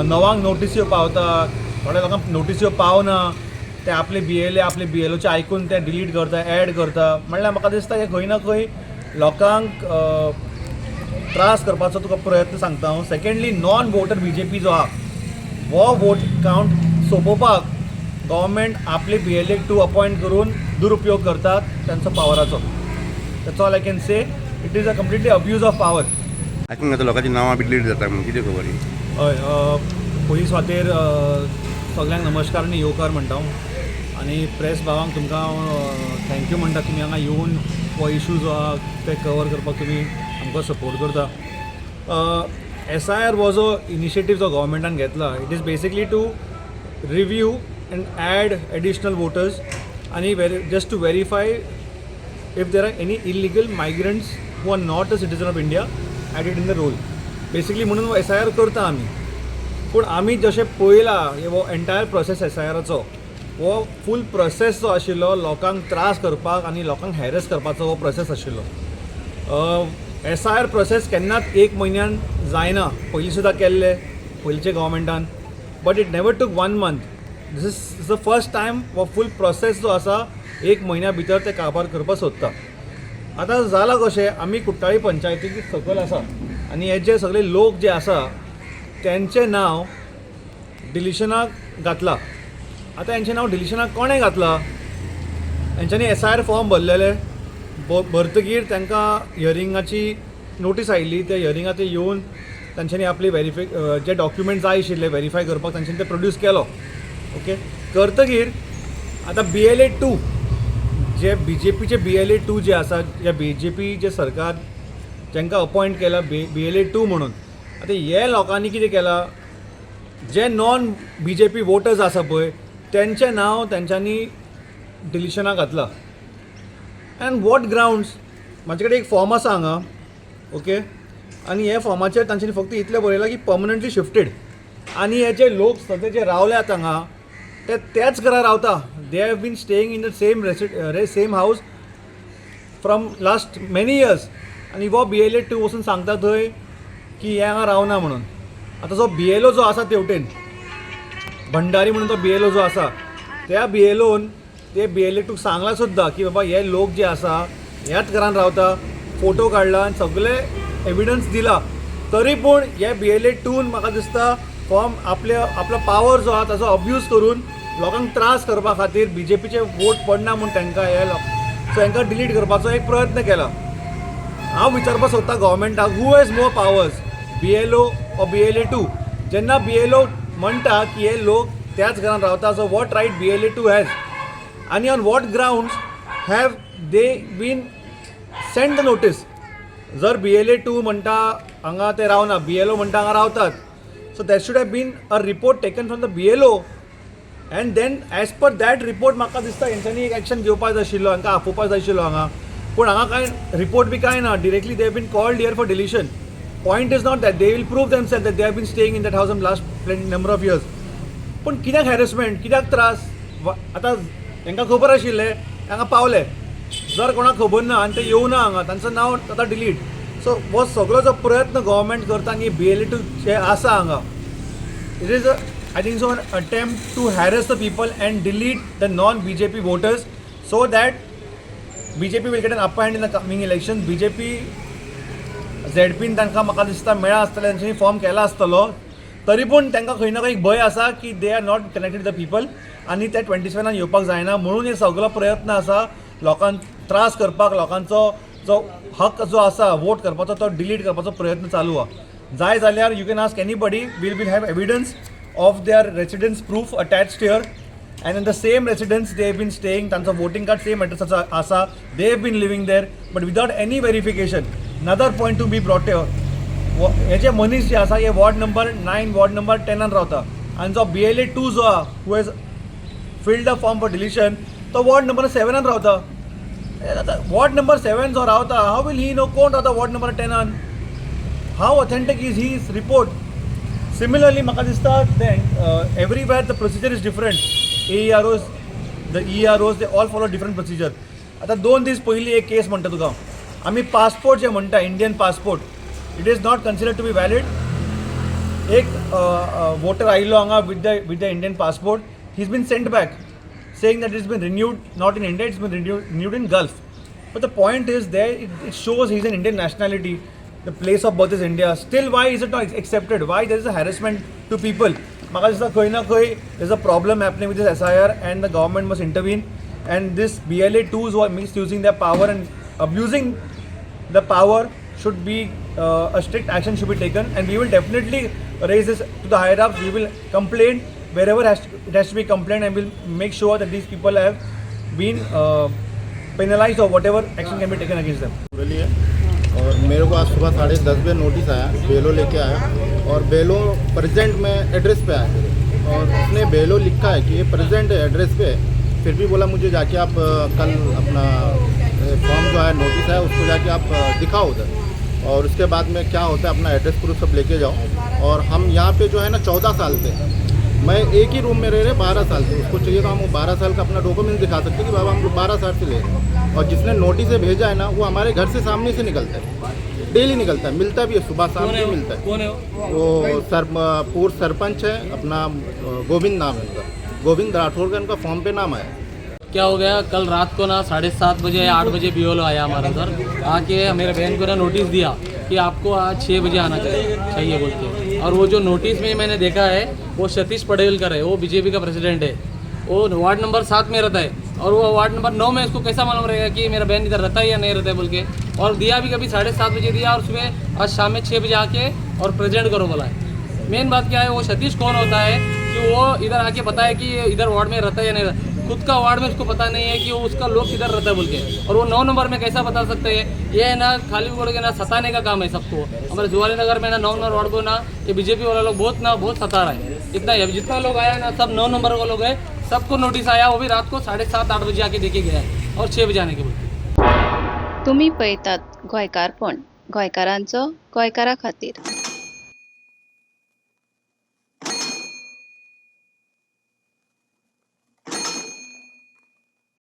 नवांक notice पावता, थोड्या लोकांक नोटीस पावना, ते आपले बी एल ओचे आयकून ते डिलीट करता, ॲड करता. म्हणल्यार म्हाका दिसता हे खंय ना खंय लोकांक त्रास करपाचो तुका प्रयत्न सांगता हांव. सेकेंडली नॉन वोटर BJP जो आहा हो वोट कावंट सोंपोवपाक गव्हर्मेंट आपले BLA-2 अपॉयंट करून दुरुपयोग करतात त्यांचा पावराचो. That's all I can say. It is a completely abuse of power. आयकूंक येता लोकांची नांवां बी डिलीट जाता म्हणून कितें खबर ही? हय, पयलीं सुवातेर सगळ्यांक नमस्कार आनी येवकार म्हणटा हांव. आनी प्रेस भावांक तुमकां हांव थँक्यू म्हणटा, तुमी हांगा येवन हो इशू जो आहा ते कवर करपाक तुमी आमकां सपोर्ट करता. SIR वॉज अ इनिशिएटीव जो गव्हर्मेंटान घेतला. It is basically to review and add additional voters आनी just to verify if there are any illegal migrants who are not a citizen of India added in the roll. Basically म्हणून SIR करता आमी. पूण आमी जशें पळयला हो entire process SIRचो हो फूल प्रोसेस जो आशिल्लो लोकांक त्रास करपाक आनी लोकांक हॅरेस करपाचो हो प्रोसेस आशिल्लो. SIR प्रोसेस केन्नाच 1 म्हयन्यान जायना. पयलीं सुद्दां केल्ले पयलींचे गव्हर्मेंटान, बट इट नेवर टूक 1 month. This is the first time हो फूल प्रोसेस जो आसा 1 म्हयन्या भितर ते काबार करपाक सोदता. आतां जालां कशें, आमी कुट्टाळी पंचायतीक सकयल आसा आनी हे जे सगळे लोक जे आसा त्यांचें नांव डिलिशनाक घातलां. आतां हेंचें नांव डिलिशनाक कोणें घातलां? हेंच्यांनी SIR फॉर्म भरलेले, भरतकीर तांकां हियरिंगाची नोटीस आयिल्ली. त्या हियरिंगाक ते येवन तांच्यांनी आपली जे डॉक्युमेंट जाय आशिल्ले व्हेरीफाय करपाक तांच्यांनी ते प्रोड्यूस केलो. ओके, करतकीर आतां BLA-2 जे BJPचे BLA-2 जे आसा, जे BJP जे सरकार जेंकां अपॉयंट केला BLA-2 म्हणून, आतां हे लोकांनी कितें केलां, जे नॉन BJP वोटर्स आसा पळय तेंचें नांव तेंच्यांनी डिलिशनाक घातलां. And what grounds? म्हाजे कडेन एक फॉर्म आसा हांगा. ओके, आनी हे फॉर्माचेर तांच्यांनी फक्त इतलें बरयलां की परमनंटली शिफ्टेड. आनी हे जे लोक सद्या जे रावल्यात हांगा ते त्याच घरा रावता. They have been staying in the same house from last many years. आनी हो BLA-2 वचून सांगता थंय की हे हांगा रावना म्हणून. आतां जो BLO जो आसा तेवटेन भंडारी म्हणून तो BLO जो आसा, त्या BLOन ते BLA-2 सांगलां सुद्दां की बाबा हे लोक जे आसा ह्याच घरान रावता. फोटो काडला आनी सगळे एविडन्स दिला. तरी पूण हे BLA-2 म्हाका दिसता फॉर्म आपलो पावर जो आसा ताचो अब्यूज करून लोकांक त्रास करपा खातीर BJPचे वोट पडना म्हूण तांकां सो हांकां डिलीट करपाचो एक प्रयत्न केला. हांव विचारपाक सोदता गव्हर्मेंटाक, who has more powers, BLO ओ BLA-2? जेन्ना BLO म्हणटा की हे लोक त्याच घरान रावता, so what right BLA-2 has? आनी on what grounds have they been send the notice? जर BLA-2 म्हणटा हांगा ते रावना, BLO म्हणटा हांगा रावतात, so there should have been a report taken from the BLO and then as per that report म्हाका दिसता हेंच्यांनी एक एक्शन घेवपाक जाय आशिल्लो, हांकां आपोवपाक जाय आशिल्लो हांगा. पूण हांगा कांय रिपोर्ट बी कांय ना. Directly they have been called here for deletion. Point is not that they will prove themselves that they have been staying in that house in last number of years. पूण कित्याक हॅरेसमेंट, कित्याक त्रास? आतां हांकां खबर आशिल्लें, हांगा पावले. जर कोणाक खबर ना आनी ते येवना हांगा, तांचो नांव आतां डिलीट. सो हो सगळो जो प्रयत्न गव्हर्मेंट करता आनी BLA-2 जे आसा हांगा, it is I think so an attempt to harass the people and delete the non-BJP voters so that BJP will get an upper hand in the coming elections. BJP ZPन तांकां म्हाका दिसता मेळ्ळा आसतलें, तांच्यांनी फॉर्म केला आसतलो. तरी पूण तांकां खंय ना खंय भंय आसा की they are not connected the people आनी ते 27 येवपाक जायना. म्हणून हे सगळो प्रयत्न आसा लोकांक त्रास करपाक, लोकांचो जो हक जो आसा वोट करपाचो तो डिलीट करपाचो प्रयत्न चालू आहा. जाय जाल्यार you can ask anybody, will have evidence of their residence proof attached here, and in the same residence they have been staying. Tancha voting card same address asa, they have been living there, but without any verification. Another point to be brought here, हे जे मनीस जे आसा हे ward number 9 ward number 10 रावता आनी जो BLA-2 जो आहा who has filled the form for deletion तो वॉर्ड नंबर 7 रावता. वॉर्ड नंबर 7 जो रावता, हाऊ विल ही नो कोण रावता ward number 10? How authentic is his report? Similarly, म्हाका दिसता everywhere the procedure is different. AEROs, the EROs, they all follow different procedure. आता 2 दीस पयलीं एक केस म्हणटा तुका, आमी पासपोर्ट जे म्हणटा Indian passport, it is not considered to be valid. एक voter आयिल्लो हांगा with the Indian passport. He's been sent back, saying that it's been renewed not in India, it's been renewed in Gulf. But the point is there, it shows he's an Indian nationality. The place of birth is India. Still, why is it not accepted? Why there is a harassment to people? Because there's a problem happening with this SIR, and the government must intervene. And this BLA2s who are misusing their power and abusing the power should be a strict action should be taken, and we will definitely raise this to the higher ups. We will complain wherever it has to be complained, and we'll make sure that these people have been penalized or whatever action can be taken against them. बोली है और मेरे को आज सुबह 10:30 बजे notice आया, बेलो लेके आया और बेलो प्रेजेंट में एड्रेस पे आया और उसने बेलो लिखा है कि ये प्रेजेंट एड्रेस पे है। फिर भी बोला मुझे जाके आप कल अपना फॉर्म जो है नोटिस है उसको जाके आप दिखाओ उधर, और उसके बाद में क्या होता है अपना एड्रेस प्रूफ सब लेके जाओ। और हम यहाँ पे जो है ना 14 साल से, मैं एक ही रूम में रह रहे 12 साल से, उसको चाहिए तो हम वो 12 साल का अपना डॉक्यूमेंट दिखा सकते कि बाबा हम लोग 12 साल से ले रहे हैं। और जिसने नोटिस भेजा है ना वो हमारे घर से सामने से निकलता है, डेली निकलता है, मिलता भी है, सुबह शाम भी मिलता है। कौन है वो पूर्व सरपंच है, अपना गोविंद नाम है उनका, गोविंद राठौर का उनका फॉर्म पे नाम आया। क्या हो गया, कल रात को ना 7:30 बजे या 8 बजे BLO आया हमारे घर, आके मेरे बहन को ना नोटिस दिया कि आपको आज 6 बजे आना चाहिए बोल के। और वो जो नोटिस में मैंने देखा है वो सतीश पटेलकर है, वो बीजेपी का प्रेसिडेंट है, वो वार्ड नंबर 7 में रहता है, और वो वार्ड नंबर 9 में इसको कैसा मालूम रहेगा कि मेरा बहन इधर रहता है या नहीं रहता है बोल के। और दिया भी कभी 7:30 बजे दिया, और सुबह आज शाम में 6 बजे आके और प्रेजेंट करो बोला है। मेन बात क्या है, वो सतीश कौन होता है कि वो इधर आके पता है कि इधर वार्ड में रहता है या नहीं रहता, खुद का वार्ड में उसको पता नहीं है कि वो उसका लोग किधर रहता है बोल के। और वो 9 नंबर में कैसा बता सकते हैं? ये है ना खाली बोल के ना सताने का काम है सबको। हमारे जुवाली नगर में ना 9 नंबर वार्ड को ना ये बीजेपी वाला लोग बहुत सता रहा है। इतना जितना लोग आया ना सब 9 नंबर का लोग है, सबको नोटिस आया, वो भी रात को 7:30-8 बजे आके देखे गया है और 6 बजे आने के बोलते। तुम्ही पळयतात गोंयकारपण, गोंयकारांचो गोंयकारा खातीर।